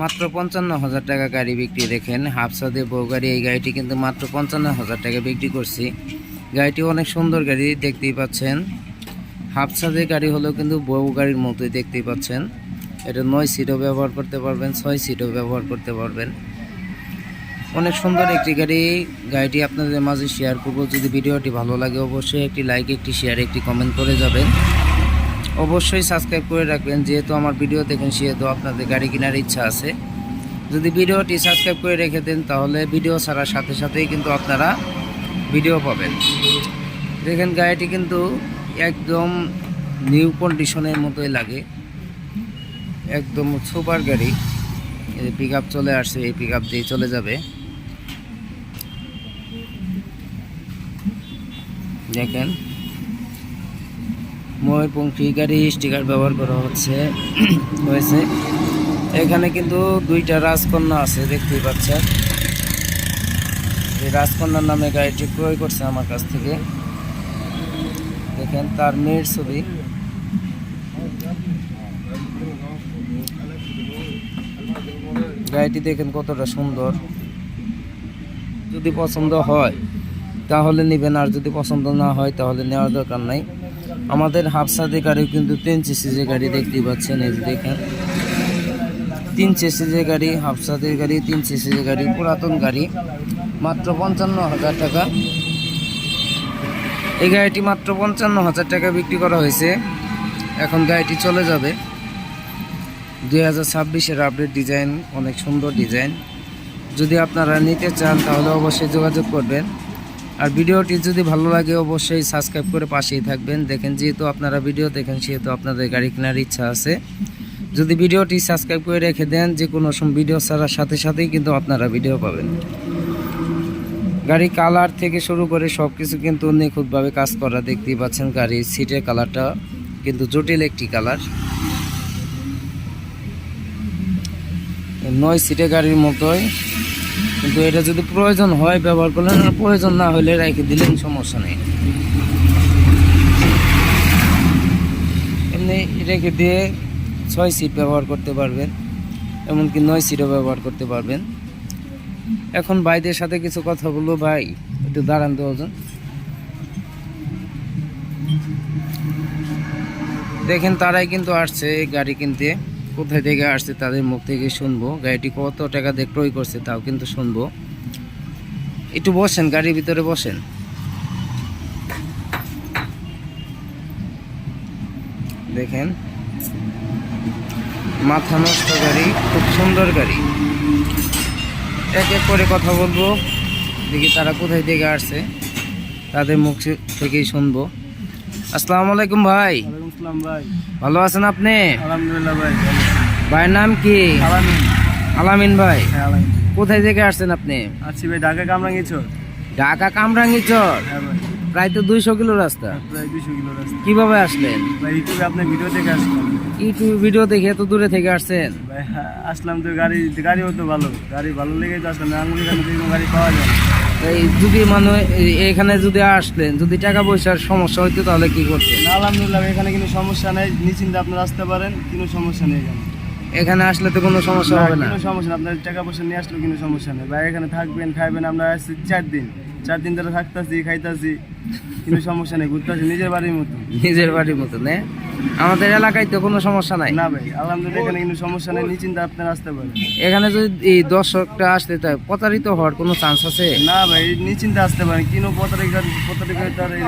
মাত্র 55,000 টাকা গাড়ি বিক্রি। দেখেন হাফসাদের বউ গাড়ি, এই গাড়িটি কিন্তু মাত্র 55,000 টাকা বিক্রি করছি। গাড়িটি অনেক সুন্দর গাড়ি, দেখতেই পাচ্ছেন। হাফসাদের গাড়ি হলেও কিন্তু বউ গাড়ির মতোই, দেখতেই পাচ্ছেন। এটা 9 সিটও ব্যবহার করতে পারবেন, 6 সিটও ব্যবহার করতে পারবেন। অনেক সুন্দর একটি গাড়ি। গাড়িটি আপনাদের মাঝে শেয়ার করবো। যদি ভিডিওটি ভালো লাগে অবশ্যই একটি লাইক, একটি শেয়ার, একটি কমেন্ট করে যাবেন। অবশ্যই সাবস্ক্রাইব করে রাখবেন, যেহেতু আমার ভিডিও দেখেন সেহেতু আপনাদের গাড়ি কেনার ইচ্ছা আছে। যদি ভিডিওটি সাবস্ক্রাইব করে রেখে দেন তাহলে ভিডিও ছাড়ার সাথে সাথেই কিন্তু আপনারা ভিডিও পাবেন। দেখেন গাড়িটি কিন্তু একদম নিউ কন্ডিশনের মতোই লাগে, একদম সুপার গাড়ি। এই পিক আপ চলে আসছে, এই পিক আপ দিয়ে চলে যাবে। দেখেন ময়ূরপঙ্খী গাড়ি স্টিকার ব্যবহার করা হয়েছে। এখানে কিন্তু 2টা রাজকন্যা আছে, দেখতেই পাচ্ছেন। এই রাজকন্যার নামে গাড়িটি ক্রয় করছে আমার কাছ থেকে। দেখেন তার মেয়ের ছবি। গাড়িটি দেখেন কতটা সুন্দর। যদি পছন্দ হয় তাহলে নেবেন, আর যদি পছন্দ না হয় তাহলে নেওয়ার দরকার নাই। আমাদের হাফসাদের গাড়ি কিন্তু 3 সিসির গাড়ি, দেখতেই পাচ্ছেন। এই যে দেখেন 3 সিসির গাড়ি, হাফসাদের গাড়ি 3 সিসির গাড়ি, পুরাতন গাড়ি। মাত্র 55,000 টাকা। এই গাড়িটি মাত্র 55,000 টাকা বিক্রি করা হয়েছে। এখন গাড়িটি চলে যাবে। 2026-এর আপডেট ডিজাইন, অনেক সুন্দর ডিজাইন। যদি আপনারা নিতে চান তাহলে অবশ্যই যোগাযোগ করবেন। আর ভিডিওটি যদি ভালো লাগে অবশ্যই সাবস্ক্রাইব করে পাশেই থাকবেন। দেখেন যেহেতু আপনারা ভিডিও দেখেন সেহেতু আপনাদের গাড়ি কেনার ইচ্ছা আছে। যদি ভিডিওটি সাবস্ক্রাইব করে রেখে দেন, যে কোনো সময় ভিডিও ছাড়ার সাথে সাথেই কিন্তু আপনারা ভিডিও পাবেন। গাড়ি কালার থেকে শুরু করে সব কিছু কিন্তু নিখুঁতভাবে কাজ করা, দেখতেই পাচ্ছেন। গাড়ির সিটের কালারটা কিন্তু জটিল একটি কালার। 9 সিটের গাড়ির মতোই, কিন্তু এটা যদি প্রয়োজন হয় ব্যবহার করলেন, আর প্রয়োজন না হলে রেখে দিলেন, সমস্যা নেই। এমনি রেখে দিয়ে 6 সিট ব্যবহার করতে পারবেন, এমনকি 9 সিটও ব্যবহার করতে পারবেন। এখন ভাইদের সাথে কিছু কথা বলবো। ভাই একটু দাঁড়ান তো। দেখেন তারাই কিন্তু আসছে গাড়ি কিনতে। কোথায় থেকে আসছে তাদের মুখ থেকে শুনবো। গাড়িটি কত টাকা দিয়ে ক্রয় করছে তাও কিন্তু শুনবো। একটু বসেন, গাড়ির ভিতরে বসেন। দেখেন মাথা নষ্ট গাড়ি, খুব সুন্দর গাড়ি। এক এক করে কথা বলবো, দেখি তারা কোথায় থেকে আসছে, তাদের মুখ থেকেই শুনবো। আসসালামু আলাইকুম ভাই। ভাই ভালো আছেন আপনি? আলহামদুলিল্লাহ ভাই। ভাইয়ের নাম কি? আলামিন ভাই। কোথায় থেকে আসছেন আপনি? আছি ভাই ঢাকা কামরাঙ্গীরচর। ঢাকা কামরাঙ্গীরচর? হ্যাঁ ভাই। প্রায় তো 200 কিলো রাস্তা। প্রায় 200 কিলো রাস্তা। কিভাবে আসলেন? ভাই ইউটিউবে আপনার ভিডিও দেখে আসলাম। ইউটিউব ভিডিও দেখে এত দূরে থেকে আসছেন? ভাই আসলাম তো, গাড়িও তো ভালো, গাড়ি ভালো লেগেই তো আসলাম। আঙুলি কাছে কোনো গাড়ি পাওয়া যায় না। এই যদি এখানে যদি আসলেন, যদি টাকা পয়সার সমস্যা হইতো তাহলে কি করতেন? না আলহামদুলিল্লাহ এখানে কোনো সমস্যা নেই, নিশ্চিন্তে আপনারা আসতে পারেন, কোনো সমস্যা নেই এখানে। এখানে আসলে তো কোনো সমস্যা হবে না? কোনো সমস্যা না, আপনার টাকা পয়সা নিয়ে আসলেও কোনো সমস্যা নেই ভাই। এখানে থাকবেন, খাইবেন। আমরা আসছি 4 দিন ধরে থাকতেছি, খাইতেছি, কোনো সমস্যা নেই। ঘুরতেছি নিজের বাড়ির মতো। নিজের বাড়ির মতো না? আমাদের এলাকায় তো কোনো সমস্যা নাই। না ভাই আলহামদুলিল্লাহ এখানে কোনো সমস্যা নেই, নিশ্চিন্তে আপনারা আসতে পারেন। এখানে যদি এই দর্শকটা আসতে চায়, প্রতারিত হওয়ার কোনো চান্স আছে? না ভাই নিশ্চিন্তে আসতে পারেন, কোনো প্রতারিকার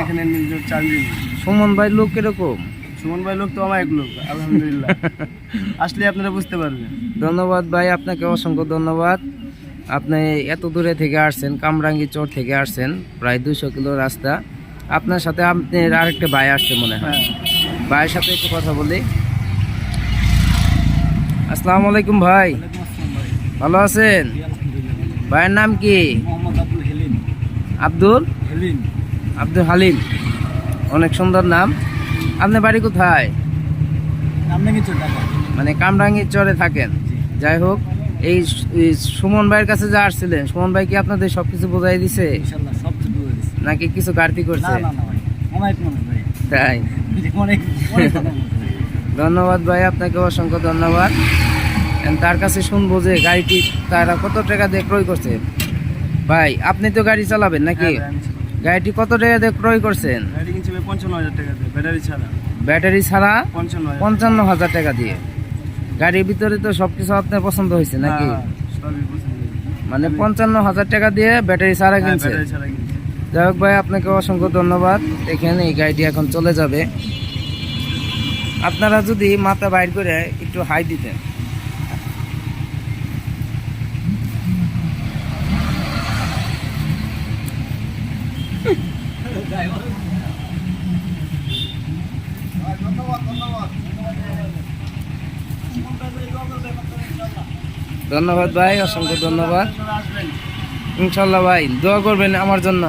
এখানে চান্স নেই। সুমন ভাই লোক কিরকম? সুমন ভাই লোক তো আমার এক লোক আলহামদুলিল্লাহ। আসলে আপনারা বুঝতে পারবেন। ধন্যবাদ ভাই, আপনাকে অসংখ্য ধন্যবাদ। আপনি এত দূরে থেকে আসছেন, কামরাঙ্গীরচর থেকে আসছেন, প্রায় 200 কিলো রাস্তা। আপনার সাথে আপনার আরেকটা ভাই আসছে মনে হয়। ভাইয়ের সাথে একটু কথা বলি। আসসালামু আলাইকুম ভাই। ভালো আছেন? ভাইয়ের নাম কি? আব্দুল হালিম। অনেক সুন্দর নাম। আপনার বাড়ি কোথায়? মানে কামরাঙ্গীরচরে থাকেন? যাই হোক, এই সুমন ভাইয়ের কাছে যা আসছিলেন, সুমন ভাই কি আপনাদের সবকিছু বোঝাই দিছে নাকি কিছু ঘাটতি করছে? তাই? ধন্যবাদ ভাই, আপনাকে অসংখ্য ধন্যবাদ। তার কাছে শুনবো যে গাড়িটি তারা কত টাকা দিয়ে ক্রয় করছে। ভাই আপনি তো গাড়ি চালাবেন নাকি? হ্যাঁ ভাই, আমি চালাই। গাড়িটি কত টাকা দিয়ে ক্রয় করছেন? গাড়ি কিনছি ভাই 55,000 টাকা দিয়ে, ব্যাটারি ছাড়া। ব্যাটারি ছাড়া 55,000। 55,000 টাকা দিয়ে। গাড়ির ভিতরে তো সবকিছু আপনার পছন্দ হয়েছে নাকি? হ্যাঁ, সবই পছন্দ হয়েছে। মানে 55,000 টাকা দিয়ে ব্যাটারি ছাড়া হ্যাঁ, কিনছে। ব্যাটারি ছাড়া কিনছি। যাই হোক ভাই, আপনাকে অসংখ্য ধন্যবাদ। এখানে এই গাড়িটি এখন চলে যাবে। আপনারা যদি মাথা বাইর করে একটু হাই দিতেন। ধন্যবাদ ভাই, অসংখ্য ধন্যবাদ। আসবেন। ইনশাল্লাহ ভাই, দোয়া করবেন আমার জন্য।